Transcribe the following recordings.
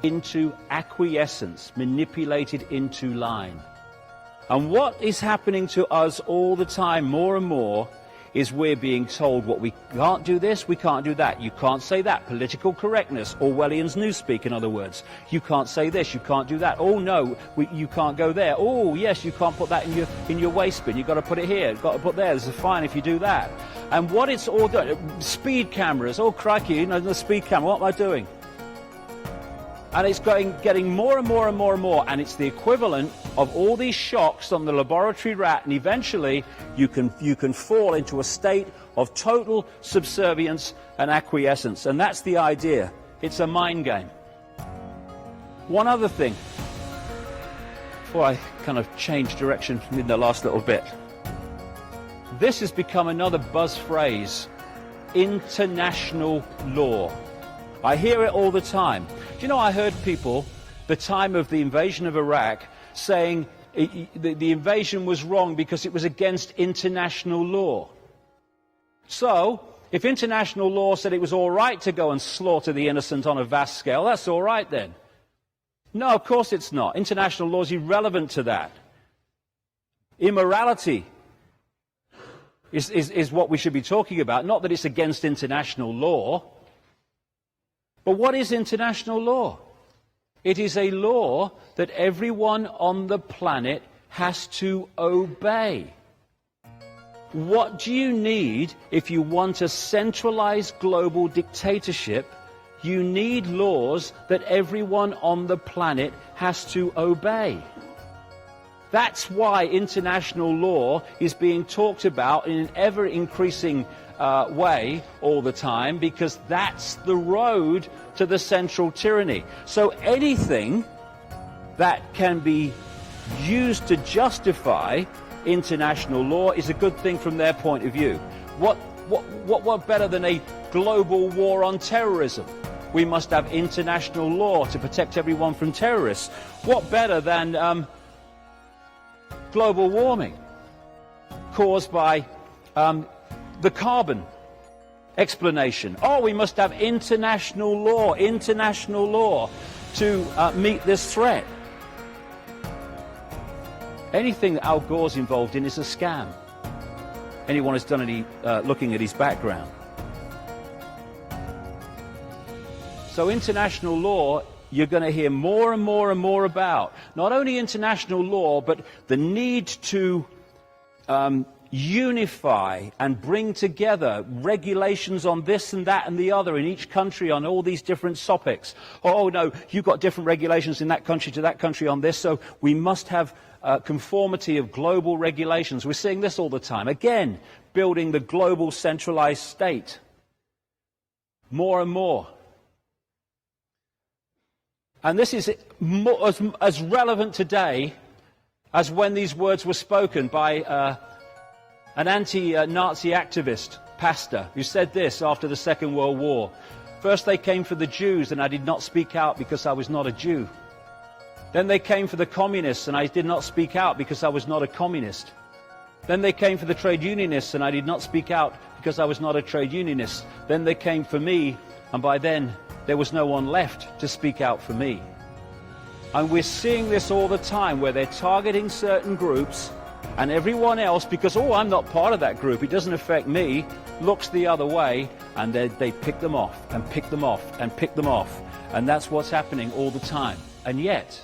into acquiescence, manipulated into line. And what is happening to us all the time, more and more, is we're being told what we can't do this, we can't do that, you can't say that, political correctness, Orwellian's newspeak in other words. You can't say this, you can't do that, oh no, you can't go there, oh yes, you can't put that in your waste bin, you've got to put it here, you've got to put there, there's a fine if you do that. And what it's all done, speed cameras, oh crikey, you know, the speed camera, what am I doing? And it's getting more and more and more and more, and it's the equivalent of all these shocks on the laboratory rat, and eventually you can fall into a state of total subservience and acquiescence, and that's the idea. It's a mind game. One other thing, before I kind of change direction in the last little bit. This has become another buzz phrase, international law. I hear it all the time. Do you know, I heard people, the time of the invasion of Iraq, saying the invasion was wrong because it was against international law. So, if international law said it was all right to go and slaughter the innocent on a vast scale, that's all right then. No, of course it's not. International law is irrelevant to that. Immorality is what we should be talking about, not that it's against international law. But what is international law? It is a law that everyone on the planet has to obey. What do you need if you want a centralized global dictatorship? You need laws that everyone on the planet has to obey. That's why international law is being talked about in an ever-increasing way all the time, because that's the road to the central tyranny. So anything that can be used to justify international law is a good thing from their point of view. What better than a global war on terrorism? We must have international law to protect everyone from terrorists. What better than global warming caused by the carbon explanation? Oh, we must have international law to meet this threat. Anything that Al Gore's involved in is a scam. Anyone who's done any looking at his background. So international law, you're going to hear more and more and more about. Not only international law, but the need to unify and bring together regulations on this and that and the other in each country on all these different topics. Oh no, you've got different regulations in that country to that country on this, so we must have conformity of global regulations. We're seeing this all the time. Again, building the global centralized state. More and more. And this is as relevant today as when these words were spoken by an anti-Nazi activist, pastor, who said this after the Second World War. First they came for the Jews, and I did not speak out because I was not a Jew. Then they came for the communists, and I did not speak out because I was not a communist. Then they came for the trade unionists, and I did not speak out because I was not a trade unionist. Then they came for me, and by then there was no one left to speak out for me. And we're seeing this all the time, where they're targeting certain groups, and everyone else, because, oh, I'm not part of that group, it doesn't affect me, looks the other way, and they pick them off, and pick them off, and pick them off. And that's what's happening all the time. And yet,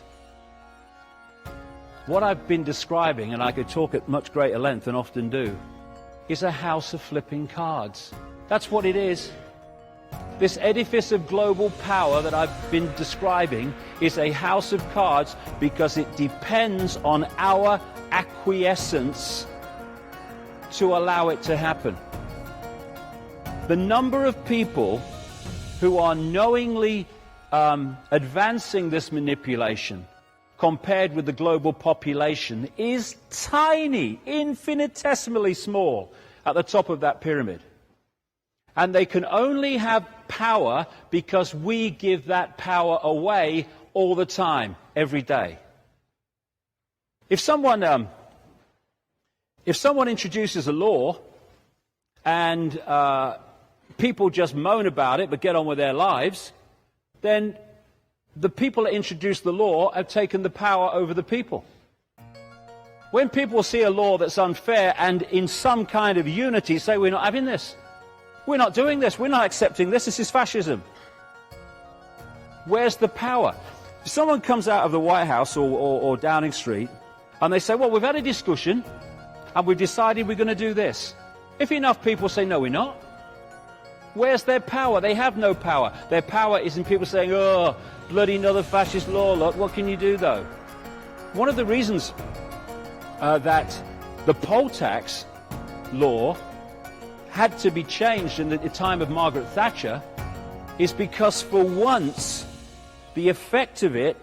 what I've been describing, and I could talk at much greater length and often do, is a house of flipping cards. That's what it is. This edifice of global power that I've been describing is a house of cards because it depends on our acquiescence to allow it to happen. The number of people who are knowingly advancing this manipulation compared with the global population is tiny, infinitesimally small at the top of that pyramid. And they can only have power because we give that power away all the time, every day. If someone introduces a law and people just moan about it but get on with their lives, then the people that introduced the law have taken the power over the people. When people see a law that's unfair and in some kind of unity say, we're not having this, we're not doing this, we're not accepting this, this is fascism. Where's the power? If someone comes out of the White House or Downing Street and they say, well, we've had a discussion and we've decided we're going to do this. If enough people say, no, we're not, where's their power? They have no power. Their power is in people saying, oh, bloody another fascist law, look, what can you do though? One of the reasons that the poll tax law had to be changed in the time of Margaret Thatcher is because for once the effect of it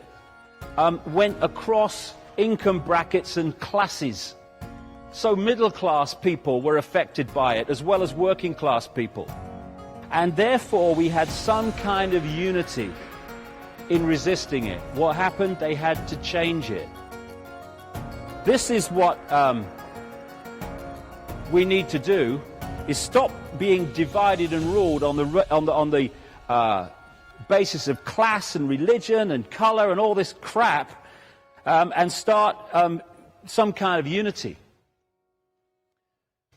went across income brackets and classes. So middle class people were affected by it as well as working class people. And therefore we had some kind of unity in resisting it. What happened? They had to change it. This is what we need to do, is stop being divided and ruled on the basis of class and religion and colour and all this crap, and start some kind of unity.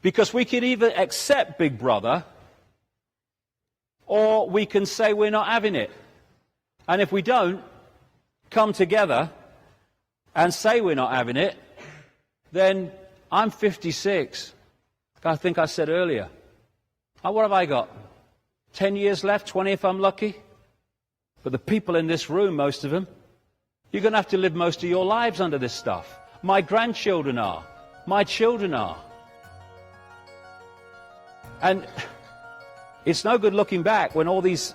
Because we can either accept Big Brother, or we can say we're not having it. And if we don't come together and say we're not having it, then I'm 56. I think I said earlier. What have I got? 10 years left, 20 if I'm lucky? But the people in this room, most of them, you're going to have to live most of your lives under this stuff. My grandchildren are. My children are. And it's no good looking back when all these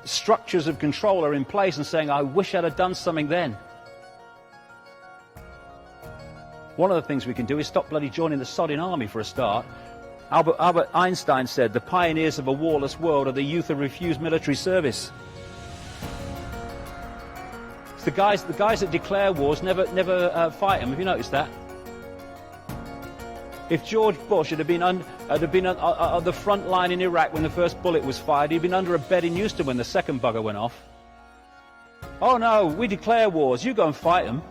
structures of control are in place and saying, I wish I'd have done something then. One of the things we can do is stop bloody joining the sodding army for a start. Albert Einstein said, the pioneers of a warless world are the youth who refuse military service. It's the guys that declare wars never fight them. Have you noticed that? If George Bush had been on the front line in Iraq when the first bullet was fired, he'd been under a bed in Houston when the second bugger went off. Oh no, we declare wars, you go and fight them.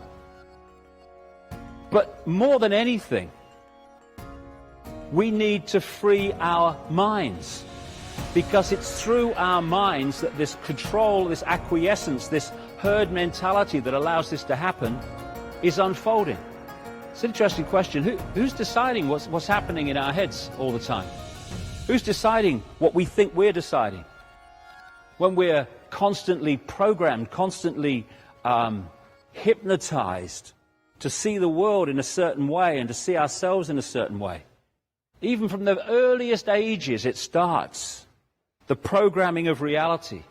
But more than anything, we need to free our minds, because it's through our minds that this control, this acquiescence, this herd mentality that allows this to happen is unfolding. It's an interesting question. Who's deciding what's happening in our heads all the time? Who's deciding what we think we're deciding? When we're constantly programmed, constantly hypnotized to see the world in a certain way and to see ourselves in a certain way. Even from the earliest ages it starts, the programming of reality.